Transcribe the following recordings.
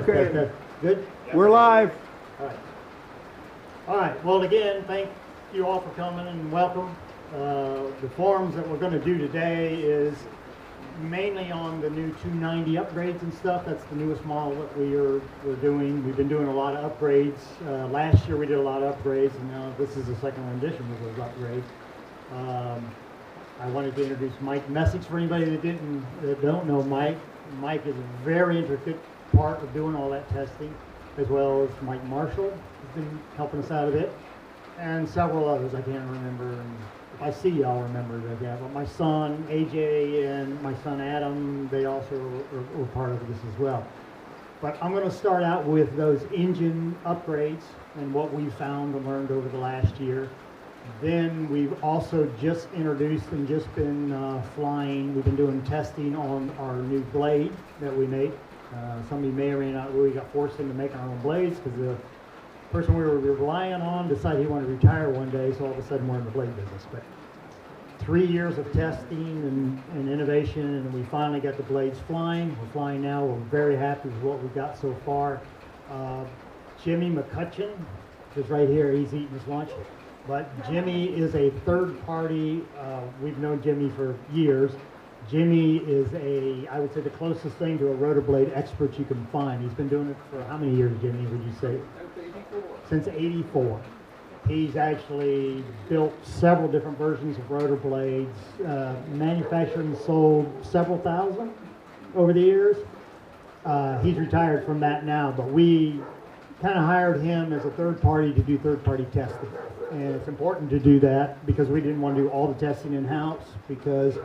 Okay. Good? We're live. All right. All right. Well, again, thank you all for coming and welcome. The forums that we're going to do today is mainly on the new 290 upgrades and stuff. That's the newest model that we're doing. We've been doing a lot of upgrades. Last year we did a lot of upgrades, and now this is the second rendition of those upgrades. I wanted to introduce Mike Messick for anybody that don't know Mike. Mike is a very intricate part of doing all that testing, as well as Mike Marshall has been helping us out a bit, and several others I can't remember. And if I see y'all remember that. But my son AJ and my son Adam, they also were part of this as well. But I'm going to start out with those engine upgrades and what we found and learned over the last year. Then we've also just introduced and just been flying. We've been doing testing on our new blade that we made. Some of you may or may not really got forced into making our own blades because the person we were relying on decided he wanted to retire one day, so all of a sudden we're in the blade business. But 3 years of testing and innovation, and we finally got the blades flying. We're flying now. We're very happy with what we've got so far. Jimmy McCutcheon is right here. He's eating his lunch. But Jimmy is a third party. We've known Jimmy for years. Jimmy is I would say, the closest thing to a rotor blade expert you can find. He's been doing it for how many years, Jimmy, would you say? Since 84. He's actually built several different versions of rotor blades, manufactured and sold several thousand over the years. He's retired from that now, but we kind of hired him as a third party to do third party testing. And it's important to do that because we didn't want to do all the testing in-house, because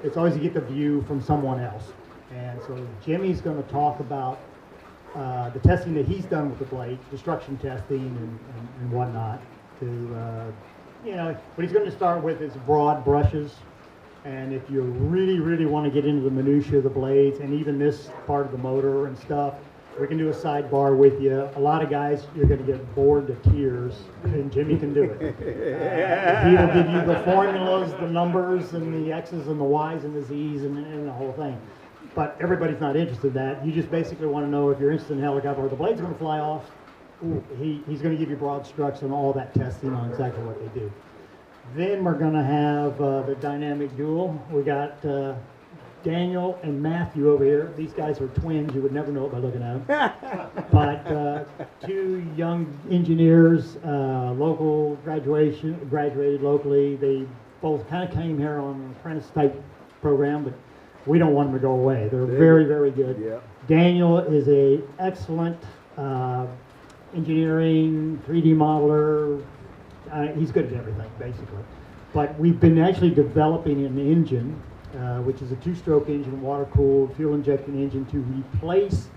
it's always to get the view from someone else. And so Jimmy's going to talk about the testing that he's done with the blade, destruction testing and whatnot. What he's going to start with is broad brushes. And if you really, really want to get into the minutia of the blades and even this part of the motor and stuff, we can do a sidebar with you. A lot of guys, you're going to get bored to tears, and Jimmy can do it. He will give you the formulas, the numbers, and the X's and the Y's and the Z's and the whole thing. But everybody's not interested in that. You just basically want to know if you're interested in helicopter or the blade's going to fly off. He's going to give you broad strokes on all that testing on exactly what they do. Then we're going to have the dynamic duel. We got Daniel and Matthew over here. These guys are twins. You would never know it by looking at them. But two young engineers, graduated locally. They both kind of came here on an apprentice type program, but we don't want them to go away. They're very, very good. Yeah. Daniel is a excellent engineering, 3D modeler. He's good at everything, basically. But we've been actually developing an engine, which is a two-stroke engine, water-cooled, fuel-injected engine to replace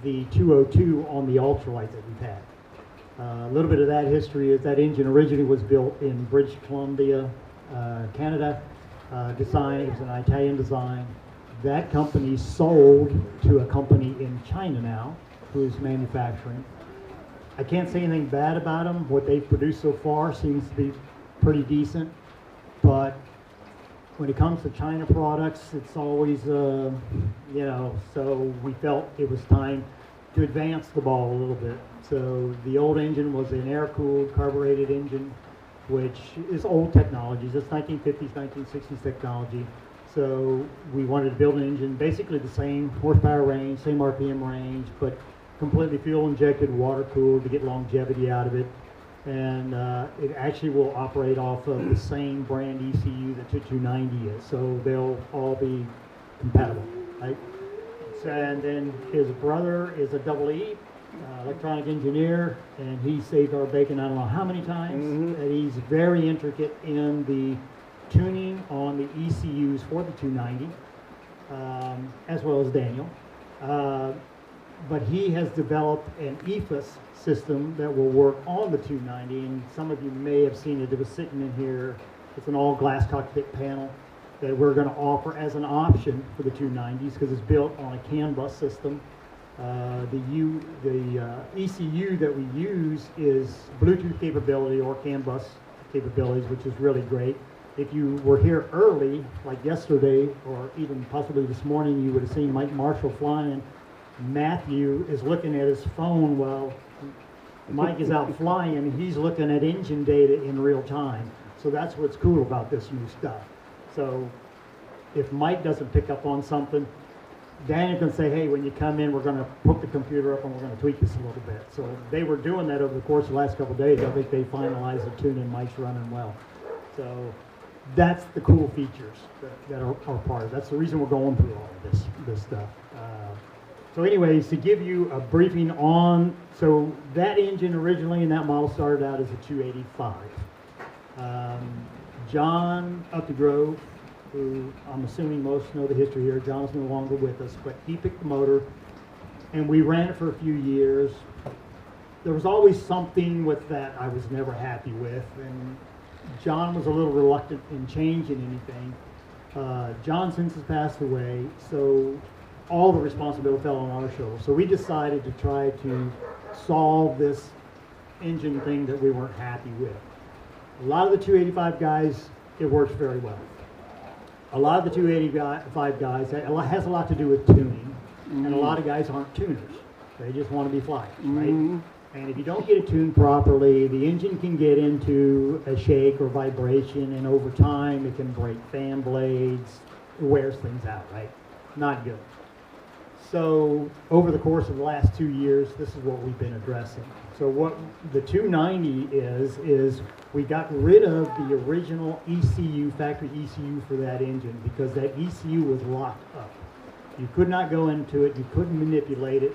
the 202 on the ultralight that we've had. A little bit of that history is that engine originally was built in British Columbia, Canada. Design, it was an Italian design. That company sold to a company in China now, who is manufacturing. I can't say anything bad about them. What they've produced so far seems to be pretty decent, but when it comes to China products, it's always, so we felt it was time to advance the ball a little bit. So the old engine was an air-cooled, carbureted engine, which is old technologies. It's 1950s, 1960s technology. So we wanted to build an engine, basically the same horsepower range, same RPM range, but completely fuel-injected, water-cooled to get longevity out of it. And it actually will operate off of the same brand ECU that 290 is, so they'll all be compatible, right? And then his brother is a double E, electronic engineer, and he saved our bacon I don't know how many times. And he's very intricate in the tuning on the ECUs for the 290, as well as Daniel. But he has developed an EFIS system that will work on the 290, and some of you may have seen it. It was sitting in here. It's an all-glass cockpit panel that we're going to offer as an option for the 290s because it's built on a CAN bus system. The ECU that we use is Bluetooth capability or CAN bus capabilities, which is really great. If you were here early, like yesterday, or even possibly this morning, you would have seen Mike Marshall flying Matthew is looking at his phone while Mike is out flying. He's looking at engine data in real time. So that's what's cool about this new stuff. So if Mike doesn't pick up on something, Daniel can say, hey, when you come in, we're going to hook the computer up and we're going to tweak this a little bit. So they were doing that over the course of the last couple of days. I think they finalized the tune and Mike's running well. So that's the cool features that are part of it. That's the reason we're going through all of this stuff. So anyways, to give you a briefing on, so that engine originally in that model started out as a 285. John Updegrove, who I'm assuming most know the history here, John's no longer with us, but he picked the motor and we ran it for a few years. There was always something with that I was never happy with, and John was a little reluctant in changing anything. John since has passed away, so all the responsibility fell on our shoulders. So we decided to try to solve this engine thing that we weren't happy with. A lot of the 285 guys, it works very well. A lot of the 285 guys, it has a lot to do with tuning, and a lot of guys aren't tuners. They just want to be flyers, right? And if you don't get it tuned properly, the engine can get into a shake or vibration, and over time it can break fan blades, it wears things out, right? Not good. So over the course of the last 2 years, this is what we've been addressing. So what the 290 is we got rid of the original ECU, factory ECU for that engine, because that ECU was locked up. You could not go into it, you couldn't manipulate it,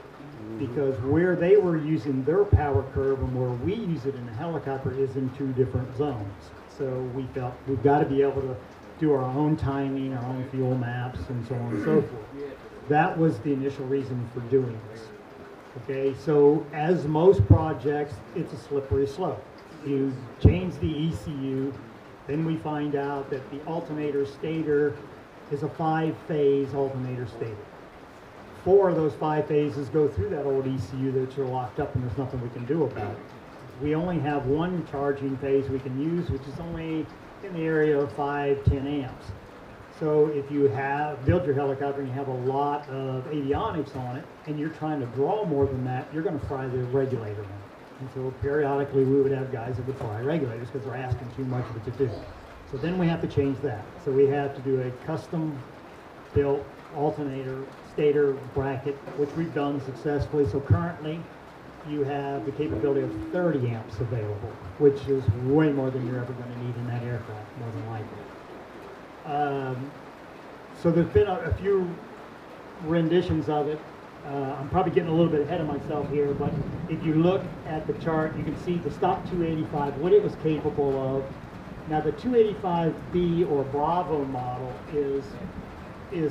because where they were using their power curve and where we use it in the helicopter is in two different zones. So we felt we've got to be able to do our own timing, our own fuel maps, and so on and so forth. That was the initial reason for doing this. Okay, so as most projects, it's a slippery slope. You change the ECU, then we find out that the alternator stator is a 5-phase alternator stator. 4 of those 5 phases go through that old ECU that are locked up, and there's nothing we can do about it. We only have one charging phase we can use, which is only in the area of 5-10 amps. So if you build your helicopter and you have a lot of avionics on it, and you're trying to draw more than that, you're going to fry the regulator on it. And so periodically we would have guys that would fry regulators because they're asking too much of it to do. So then we have to change that. So we have to do a custom built alternator stator bracket, which we've done successfully. So currently you have the capability of 30 amps available, which is way more than you're ever going to need in that aircraft, more than likely. So there's been a few renditions of it. I'm probably getting a little bit ahead of myself here, but if you look at the chart, you can see the stock 285, what it was capable of. Now the 285B or Bravo model is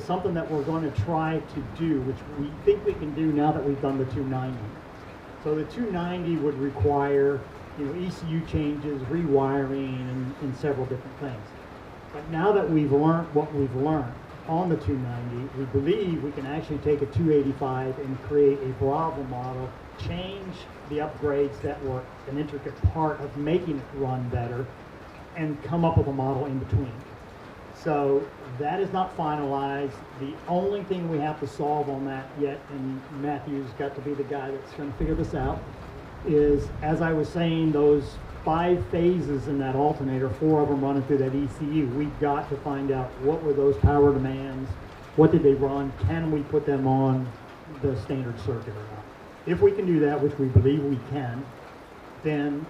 something that we're going to try to do, which we think we can do now that we've done the 290. So the 290 would require, ECU changes, rewiring, and several different things. But now that we've learned what we've learned on the 290, we believe we can actually take a 285 and create a Bravo model, change the upgrades that were an intricate part of making it run better, and come up with a model in between. So that is not finalized. The only thing we have to solve on that yet, and Matthew's got to be the guy that's going to figure this out, is, as I was saying, those 5 phases in that alternator, 4 of them running through that ECU. We've got to find out what were those power demands, what did they run, can we put them on the standard circuit or not. If we can do that, which we believe we can, then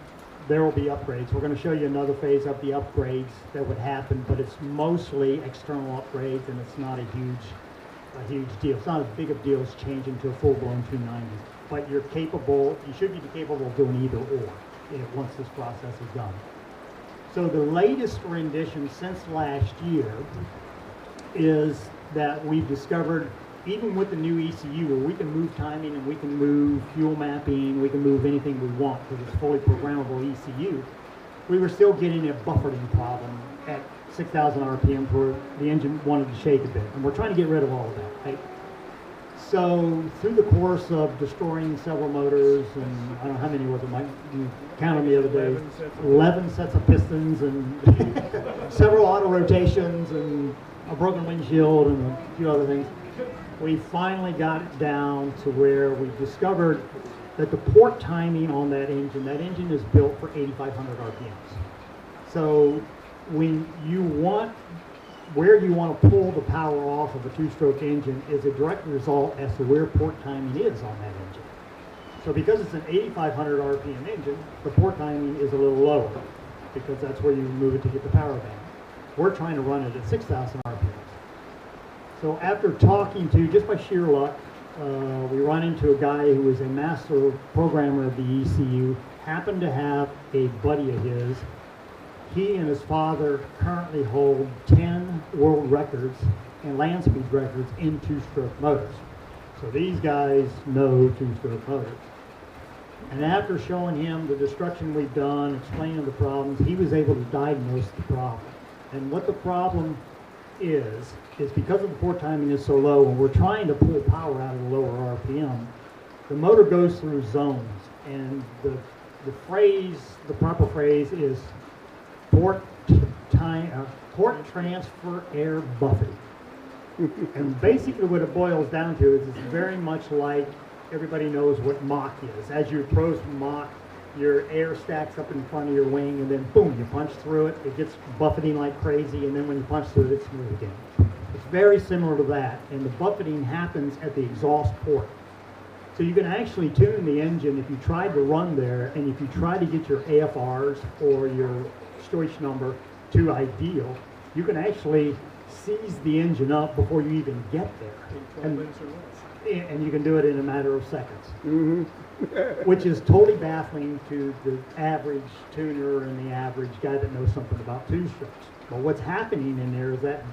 there will be upgrades. We're going to show you another phase of the upgrades that would happen, but it's mostly external upgrades, and it's not a huge deal. It's not as big of a deal as changing to a full-blown 290. But you should be capable of doing either or once this process is done. So the latest rendition since last year is that we've discovered, even with the new ECU, where we can move timing and we can move fuel mapping, we can move anything we want because it's fully programmable ECU, we were still getting a buffering problem at 6,000 RPM where the engine wanted to shake a bit. And we're trying to get rid of all of that, right? So through the course of destroying several motors, and I don't know how many was it, Mike? You counted the other day. 11 sets of pistons and several auto rotations and a broken windshield and a few other things. we finally got it down to where we discovered that the port timing on that engine is built for 8,500 RPMs. So when you want, where you want to pull the power off of a two-stroke engine is a direct result as to where port timing is on that engine. So because it's an 8,500 RPM engine, the port timing is a little lower because that's where you move it to get the power down. We're trying to run it at 6,000 RPMs. So after talking to, just by sheer luck, we run into a guy who is a master programmer of the ECU, happened to have a buddy of his. He and his father currently hold 10 world records and land speed records in two-stroke motors. So these guys know two-stroke motors. And after showing him the destruction we've done, explaining the problems, he was able to diagnose the problem. And what the problem is because of the port timing is so low, and we're trying to pull power out of the lower RPM, the motor goes through zones. And the proper phrase is port transfer air buffeting. And basically what it boils down to is it's very much like everybody knows what Mach is. As you approach Mach, your air stacks up in front of your wing, and then boom, you punch through it. It gets buffeting like crazy, and then when you punch through it, it's smooth again. It's very similar to that, and the buffeting happens at the exhaust port. So you can actually tune the engine if you tried to run there, and if you try to get your AFRs or your Storch number to ideal, you can actually seize the engine up before you even get there. And you can do it in a matter of seconds. Mm-hmm. Which is totally baffling to the average tuner and the average guy that knows something about two-strokes. But what's happening in there is that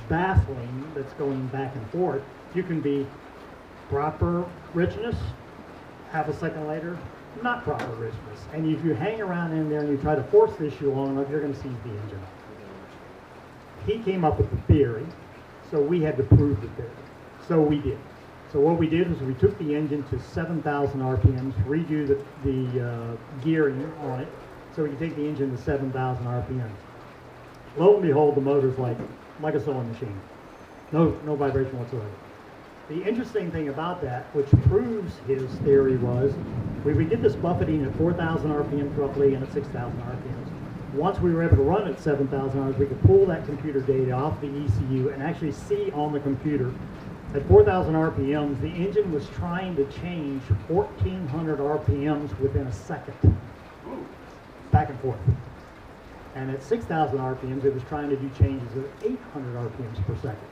baffling that's going back and forth. You can be proper richness, half a second later, not proper richness. And if you hang around in there and you try to force the issue long enough, you're going to seize the engine up. He came up with the theory, so we had to prove the theory. So we did. So what we did was we took the engine to 7,000 RPMs, redo the gearing on it, so we could take the engine to 7,000 RPMs. Lo and behold, the motor's like a sewing machine. No vibration whatsoever. The interesting thing about that, which proves his theory, was we would get this buffeting at 4,000 RPMs roughly and at 6,000 RPMs. Once we were able to run at 7,000 RPMs, we could pull that computer data off the ECU and actually see on the computer at 4,000 RPMs, the engine was trying to change 1,400 RPMs within a second, back and forth. And at 6,000 RPMs, it was trying to do changes at 800 RPMs per second.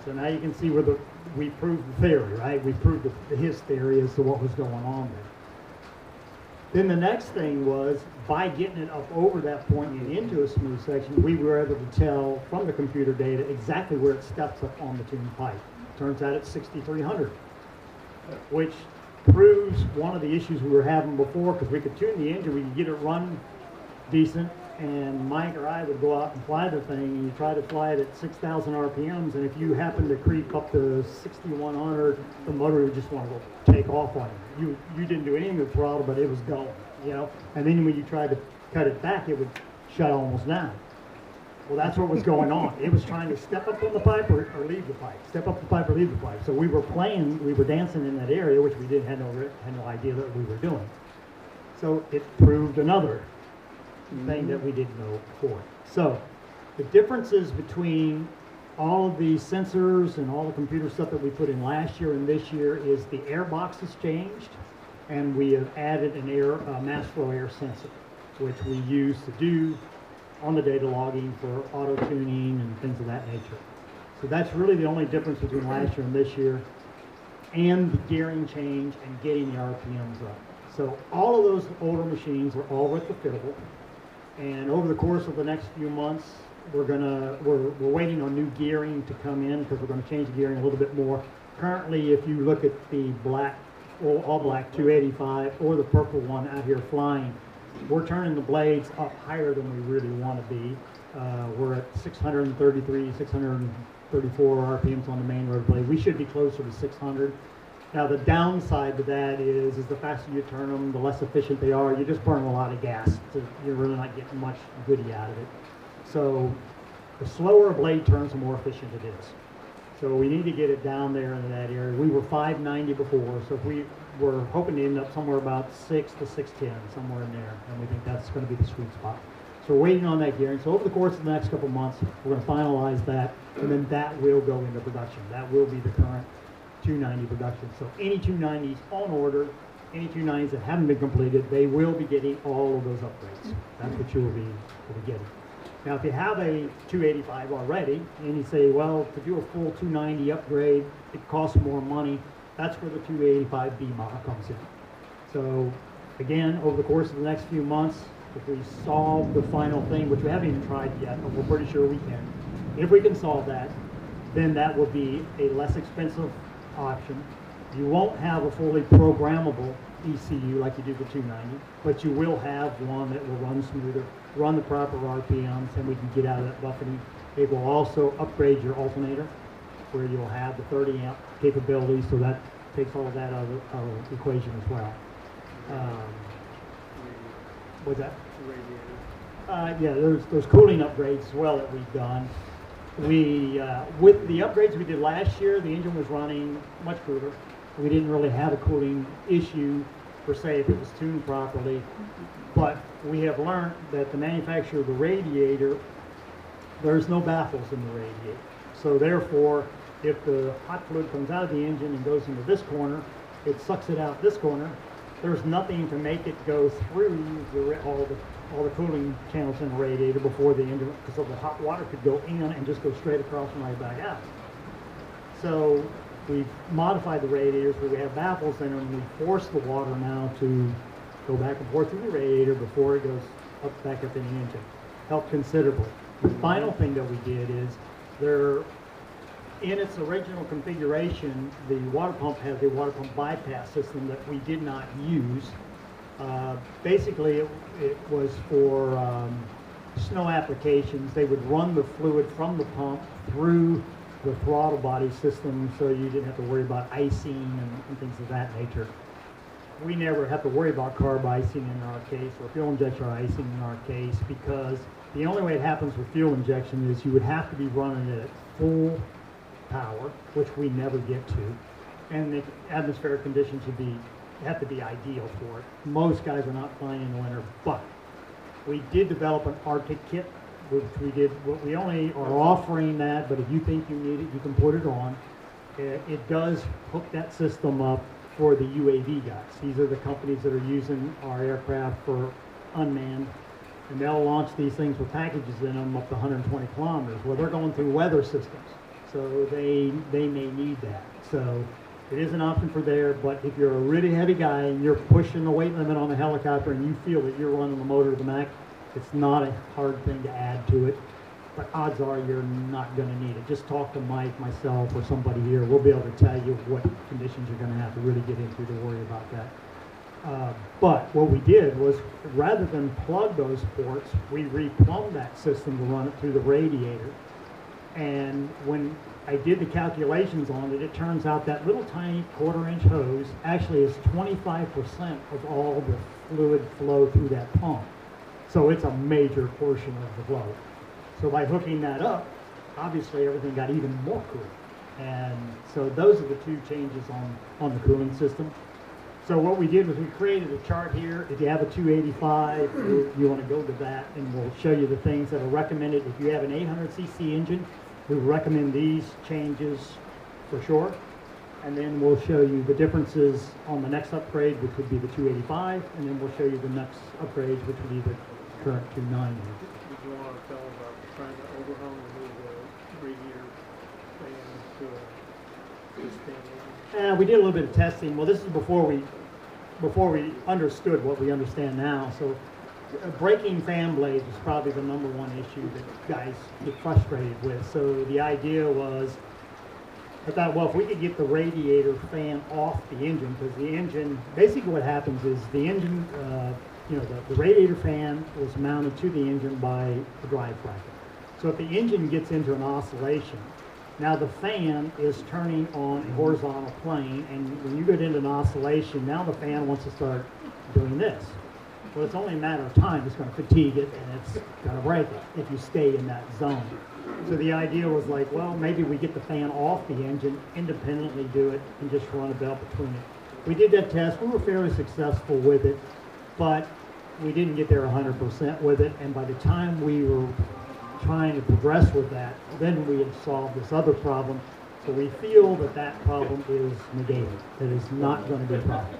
So now you can see where we proved the theory, right? We proved his theory as to what was going on there. Then the next thing was, by getting it up over that point and into a smooth section, we were able to tell from the computer data exactly where it steps up on the tuned pipe. Turns out it's 6,300, which proves one of the issues we were having before, because we could tune the engine, we could get it run decent, and Mike or I would go out and fly the thing, and you try to fly it at 6,000 RPMs, and if you happen to creep up to 6,100, the motor would just want to go take off on you. You didn't do anything with the throttle, but it was going, you know? And then when you tried to cut it back, it would shut almost down. Well, that's what was going on. It was trying to step up on the pipe or leave the pipe, step up the pipe or leave the pipe. So we were dancing in that area, which we had no idea that we were doing. So it proved another thing that we didn't know before. So the differences between all of the sensors and all the computer stuff that we put in last year and this year is the air box has changed, and we have added an mass flow air sensor, which we use to do on the data logging for auto tuning and things of that nature. So that's really the only difference between last year and this year, and the gearing change and getting the RPMs up. So all of those older machines are all retrofittable, and over the course of the next few months, we're waiting on new gearing to come in, because we're going to change the gearing a little bit more. Currently, if you look at the all black 285 or the purple one out here flying, we're turning the blades up higher than we really want to be. We're at 633, 634 RPMs on the main road blade. We should be closer to 600. Now the downside to that is the faster you turn them, the less efficient they are. You just burn a lot of gas. So you're really not getting much goodie out of it. So the slower a blade turns, the more efficient it is. So we need to get it down there in that area. We were 590 before, so if we were hoping to end up somewhere about 6 to 610, somewhere in there, and we think that's going to be the sweet spot. So we're waiting on that gearing. So over the course of the next couple of months, we're going to finalize that, and then that will go into production. That will be the current 290 production. So any 290s on order, any 290s that haven't been completed, they will be getting all of those upgrades. That's what you will be getting. Now, if you have a 285 already, and you say, well, to do a full 290 upgrade, it costs more money, that's where the 285B model comes in. So, again, over the course of the next few months, if we solve the final thing, which we haven't even tried yet, but we're pretty sure we can, if we can solve that, then that will be a less expensive option. You won't have a fully programmable ECU like you do the 290, but you will have one that will run smoother, run the proper RPMs, and we can get out of that buffeting. It will also upgrade your alternator, where you'll have the 30 amp capability, so that takes all of that out of the equation as well. What's that? Yeah, there's cooling upgrades as well that we've done. With the upgrades we did last year, the engine was running much cooler. We didn't really have a cooling issue per se if it was tuned properly, but we have learned that the manufacturer of the radiator, there's no baffles in the radiator. So therefore, if the hot fluid comes out of the engine and goes into this corner, it sucks it out this corner. There's nothing to make it go through all the cooling channels in the radiator before the engine, so the hot water could go in and just go straight across and right back out. So we've modified the radiators where we have baffles in them, and we force the water now to go back and forth through the radiator before it goes back up in the engine. Helped considerably. The final thing that we did is in its original configuration, the water pump has a water pump bypass system that we did not use. Basically, it was for snow applications. They would run the fluid from the pump through the throttle body system, so you didn't have to worry about icing and things of that nature. We never have to worry about carb icing in our case, or fuel injection icing in our case, because the only way it happens with fuel injection is you would have to be running it at full power, which we never get to, and the atmospheric conditions have to be ideal for it. Most guys are not flying in the winter, but we did develop an Arctic kit, which we only are offering that, but if you think you need it, you can put it on. It does hook that system up for the UAV guys. These are the companies that are using our aircraft for unmanned, and they'll launch these things with packages in them up to 120 kilometers. Well, they're going through weather systems, so they may need that. So it is an option for there, but if you're a really heavy guy and you're pushing the weight limit on a helicopter and you feel that you're running the motor to the max, it's not a hard thing to add to it, but odds are you're not going to need it. Just talk to Mike, myself, or somebody here. We'll be able to tell you what conditions you're going to have to really get into to worry about that. But what we did was, rather than plug those ports, we replumbed that system to run it through the radiator. And when I did the calculations on it, it turns out that little tiny quarter-inch hose actually is 25% of all the fluid flow through that pump. So it's a major portion of the flow. So by hooking that up, obviously everything got even more cool. And so those are the two changes on the cooling system. So what we did was we created a chart here. If you have a 285, you want to go to that, and we'll show you the things that are recommended. If you have an 800cc engine, we recommend these changes for sure. And then we'll show you the differences on the next upgrade, which would be the 285, and then we'll show you the next upgrade, which would be the current 290. Did you want to tell about trying to overhaul the radiator fan to this thing? We did a little bit of testing. Well, this is before we understood what we understand now. So breaking fan blades is probably the number one issue that guys get frustrated with. So the idea was, I thought, well, if we could get the radiator fan off the engine, because the engine, basically what happens is the engine, the radiator fan was mounted to the engine by a drive bracket. So if the engine gets into an oscillation, now the fan is turning on a horizontal plane, and when you get into an oscillation, now the fan wants to start doing this. Well, it's only a matter of time. It's going to fatigue it and it's going to break it if you stay in that zone. So the idea was like, well, maybe we get the fan off the engine, independently do it, and just run a belt between it. We did that test. We were fairly successful with it, but we didn't get there 100% with it. And by the time we were trying to progress with that, then we had solved this other problem. So we feel that that problem is negated. That is not going to be a problem.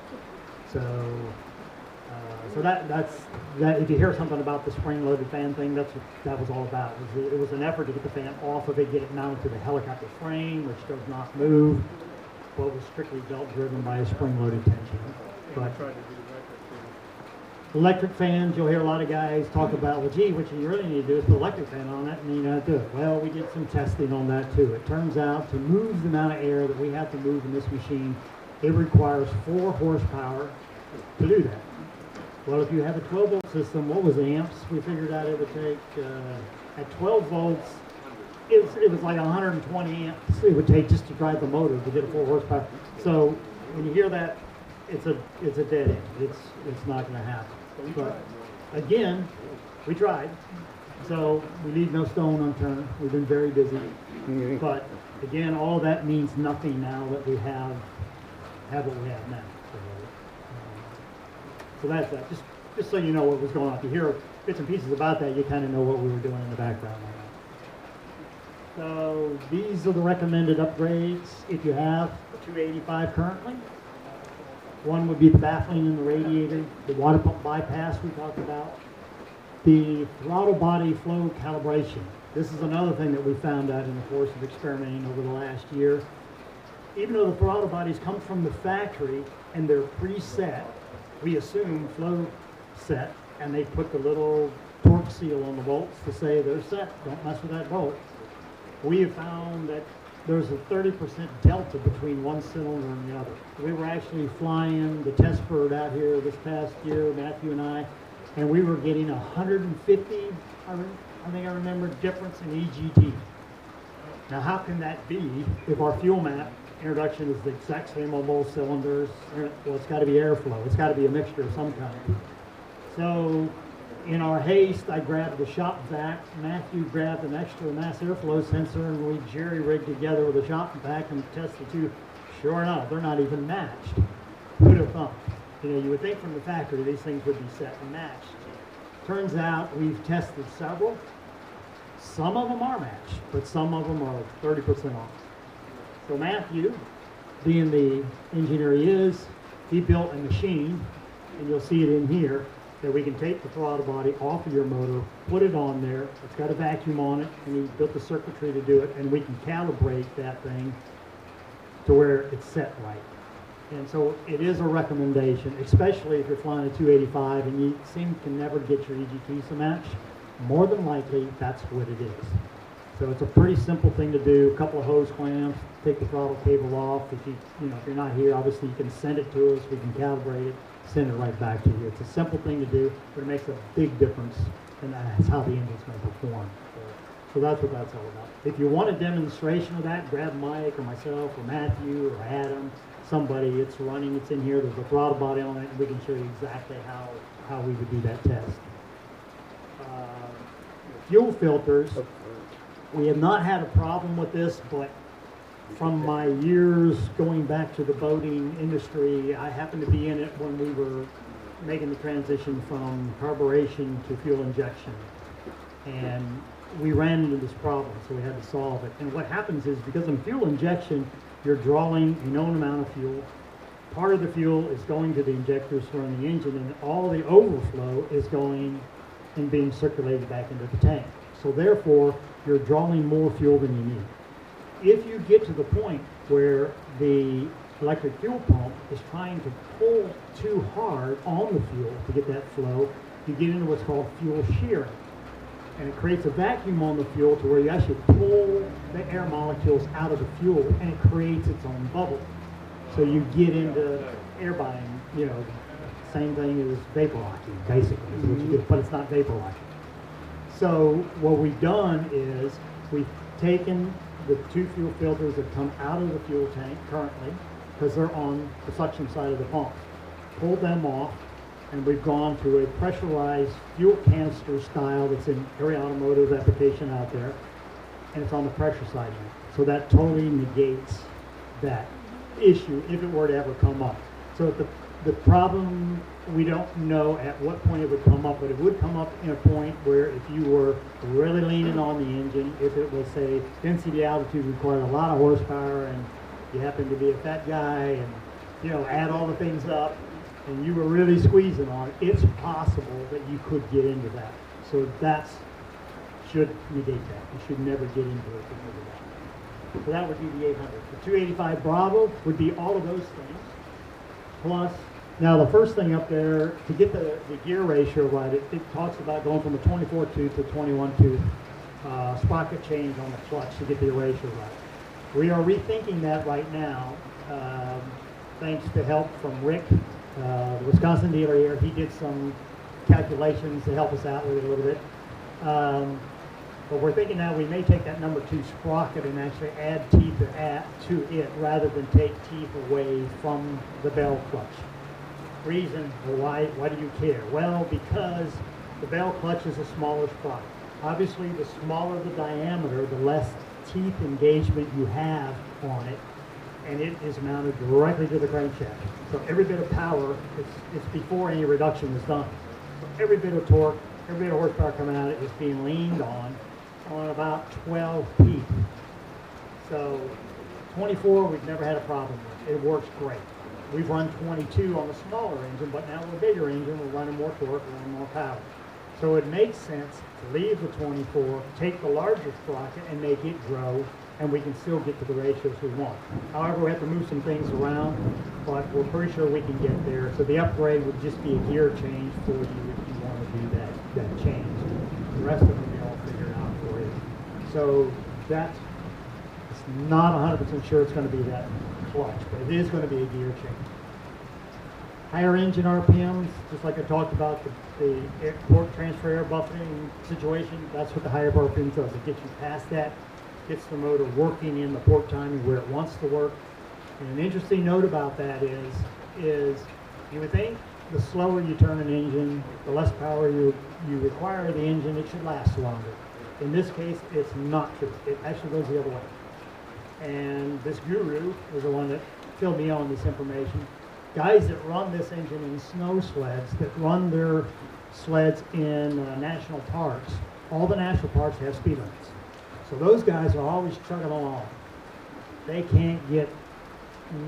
So that's that. If you hear something about the spring-loaded fan thing, that's what that was all about. It was an effort to get the fan off of it, get it mounted to the helicopter frame, which does not move, but was strictly belt-driven by a spring-loaded tension. But Tried to do electric. electric fans, you'll hear a lot of guys talk about, well, gee, what you really need to do is put an electric fan on that, and you know how to do it. Well, we did some testing on that too. It turns out to move the amount of air that we have to move in this machine, it requires 4 horsepower to do that. Well, if you have a 12-volt system, what was the amps? We figured out it would take, at 12 volts, it was like 120 amps it would take just to drive the motor to get a 4 horsepower. So when you hear that, it's a dead end. It's not going to happen. But again, we tried. So we leave no stone unturned. We've been very busy. But again, all of that means nothing now that we have what we have now. So that's that. Just so you know what was going on. If you hear bits and pieces about that, you kind of know what we were doing in the background. So these are the recommended upgrades if you have a 285 currently. One would be the baffling in the radiator, the water pump bypass we talked about, the throttle body flow calibration. This is another thing that we found out in the course of experimenting over the last year. Even though the throttle bodies come from the factory and they're preset, we assume flow set, and they put the little torque seal on the bolts to say they're set, don't mess with that bolt. We have found that there's a 30% delta between one cylinder and the other. We were actually flying the test bird out here this past year, Matthew and I, and we were getting 150, I think I remember, difference in EGT. Now how can that be if our fuel map introduction is the exact same on both cylinders? Well, it's got to be airflow. It's got to be a mixture of some kind. So in our haste, I grabbed the shop vac. Matthew grabbed an extra mass airflow sensor, and we jerry-rigged together with a shop vac and tested the two. Sure enough, they're not even matched. Who'd have thought? You know, you would think from the factory these things would be set and matched. Turns out we've tested several. Some of them are matched, but some of them are 30% off. So Matthew, being the engineer he is, he built a machine, and you'll see it in here, that we can take the throttle body off of your motor, put it on there. It's got a vacuum on it, and he built the circuitry to do it, and we can calibrate that thing to where it's set right. And so it is a recommendation, especially if you're flying a 285 and you seem to never get your EGTs to match. More than likely, that's what it is. So it's a pretty simple thing to do. A couple of hose clamps, take the throttle cable off. If you're not here, obviously you can send it to us. We can calibrate it, send it right back to you. It's a simple thing to do, but it makes a big difference, and that's how the engine's going to perform. So that's what that's all about. If you want a demonstration of that, grab Mike or myself or Matthew or Adam, somebody. It's running, it's in here. There's a throttle body on it, and we can show you exactly how we would do that test. Fuel filters, we have not had a problem with this, but from my years going back to the boating industry, I happened to be in it when we were making the transition from carburation to fuel injection. And we ran into this problem, so we had to solve it. And what happens is, because in fuel injection, you're drawing a known amount of fuel. Part of the fuel is going to the injectors from the engine, and all the overflow is going and being circulated back into the tank. So therefore, you're drawing more fuel than you need. If you get to the point where the electric fuel pump is trying to pull too hard on the fuel to get that flow, you get into what's called fuel shearing. And it creates a vacuum on the fuel to where you actually pull the air molecules out of the fuel, and it creates its own bubble. So you get into air buying, same thing as vapor locking, basically, is what you do, but it's not vapor locking. So what we've done is we've taken the two fuel filters that come out of the fuel tank currently, because they're on the suction side of the pump, pulled them off, and we've gone to a pressurized fuel canister style that's in every automotive application out there, and it's on the pressure side now. So that totally negates that issue if it were to ever come up. So the problem, we don't know at what point it would come up, but it would come up in a point where if you were really leaning on the engine, if it was, say, density altitude required a lot of horsepower, and you happen to be a fat guy, and add all the things up, and you were really squeezing on it, it's possible that you could get into that. So that's should negate that. You should never get into it because of that. So that would be the 800. The 285 Bravo would be all of those things. Plus, now the first thing up there, to get the gear ratio right, it talks about going from a 24 tooth to 21 tooth sprocket change on the clutch to get the ratio right. We are rethinking that right now, thanks to help from Rick, the Wisconsin dealer here. He did some calculations to help us out with it a little bit. But we're thinking now we may take that number 2 sprocket and actually add teeth to it rather than take teeth away from the bell clutch. Reason why do you care? Well, because the bell clutch is a smaller sprocket. Obviously, the smaller the diameter, the less teeth engagement you have on it, and it is mounted directly to the crankshaft. So every bit of power, it's before any reduction is done. So every bit of torque, every bit of horsepower coming out of it is being leaned on about 12 teeth. So 24 we've never had a problem with. It works great. We've run 22 on the smaller engine, but now with a bigger engine, we're running more torque, we're running more power. So it makes sense to leave the 24, take the larger sprocket and make it grow, and we can still get to the ratios we want. However, we have to move some things around, but we're pretty sure we can get there. So the upgrade would just be a gear change for you if you want to do that change. The rest of them will be all figured out for you. So that's not 100% sure it's going to be that clutch, but it is going to be a gear change. Higher engine RPMs, just like I talked about the port transfer air buffeting situation, that's what the higher RPM does. It gets you past that, gets the motor working in the port timing where it wants to work. And an interesting note about that is you would think the slower you turn an engine, the less power you require of the engine, it should last longer. In this case, it's not true. It actually goes the other way. And this guru is the one that filled me on this information. Guys that run this engine in snow sleds, that run their sleds in national parks, all the national parks have speed limits. So those guys are always chugging along. They can't get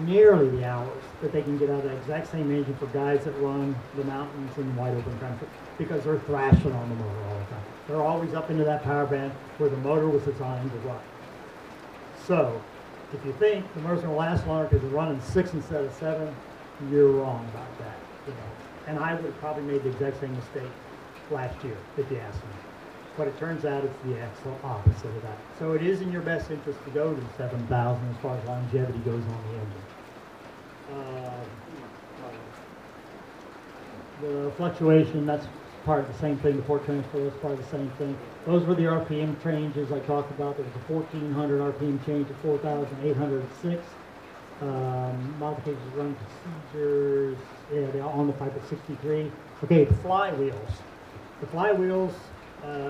nearly the hours that they can get out of that exact same engine for guys that run the mountains in wide open country, because they're thrashing on the motor all the time. They're always up into that power band where the motor was designed to run. So if you think the motor's going to last longer because it's running 6 instead of 7, you're wrong about that. And I would have probably made the exact same mistake last year if you asked me. But it turns out it's the actual opposite of that. So it is in your best interest to go to 7,000 as far as longevity goes on the engine. The fluctuation, that's part of the same thing. The port transfer, that's part of the same thing. Those were the RPM changes I talked about. There was a 1,400 RPM change to 4,806. Modifications, running procedures, yeah, they're on the pipe at 63. Okay, the flywheels. The flywheels,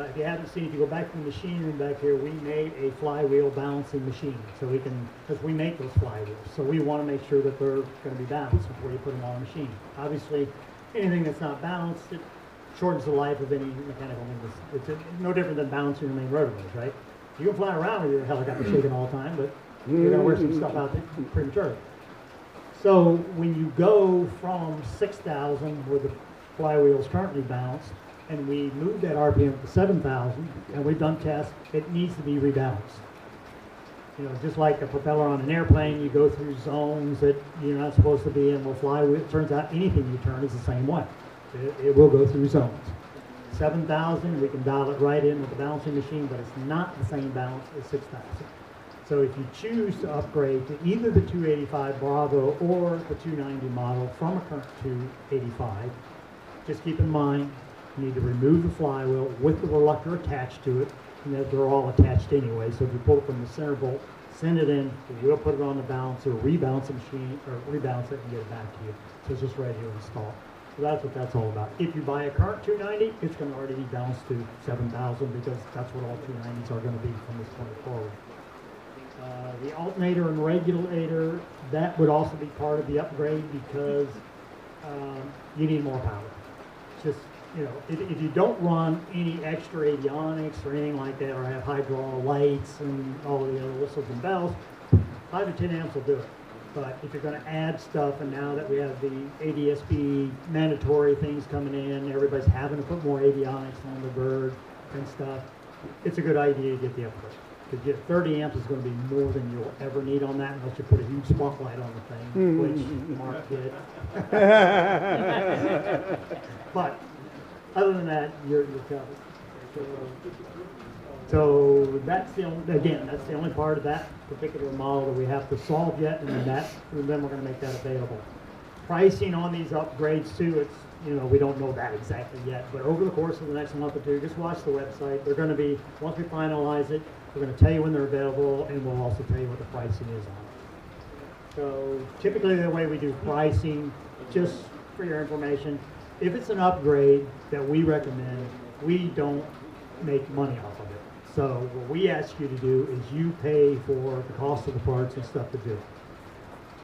if you haven't seen, if you go back to the machine room back here, we made a flywheel balancing machine. So we can, because we make those flywheels. So we want to make sure that they're going to be balanced before you put them on a machine. Obviously, anything that's not balanced, it shortens the life of any mechanical thing. It's no different than balancing your main rotor blades, right? You can fly around with your helicopter shaking all the time, but you're going to wear some stuff out there prematurely. So when you go from 6,000, where the flywheel is currently balanced, and we move that RPM to 7,000, and we've done tests, it needs to be rebalanced. You know, just like a propeller on an airplane, you go through zones that you're not supposed to be in. Well, flywheel, it turns out anything you turn is the same way. It will go through zones. 7,000, we can dial it right in with the balancing machine, but it's not the same balance as 6,000. So if you choose to upgrade to either the 285 Bravo or the 290 model from a current 285, just keep in mind you need to remove the flywheel with the reluctor attached to it, and that they're all attached anyway. So if you pull it from the center bolt, send it in, we'll put it on the balancer, rebalance the machine, or rebalance it and get it back to you. So it's just ready to install. So that's what that's all about. If you buy a current 290, it's going to already be balanced to 7,000 because that's what all 290s are going to be from this point forward. The alternator and regulator, that would also be part of the upgrade because you need more power. Just, you know, if you don't run any extra avionics or anything like that, or have high draw lights and all the other whistles and bells, 5 to 10 amps will do it. But if you're going to add stuff, and now that we have the ADSB mandatory things coming in, everybody's having to put more avionics on the bird and stuff, it's a good idea to get the upgrade. Because get 30 amps is going to be more than you'll ever need on that unless you put a huge spotlight on the thing, which Mark did. But other than that, you're covered. So that's the only, again, that's the only part of that particular model that we have to solve yet, and then we're going to make that available. Pricing on these upgrades too, it's, you know, we don't know that exactly yet, but over the course of the next month or two, just watch the website. They're going to be, once we finalize it, we're going to tell you when they're available, and we'll also tell you what the pricing is on it. So typically the way we do pricing, just for your information, if it's an upgrade that we recommend, we don't make money off of it. So what we ask you to do is you pay for the cost of the parts and stuff to do it.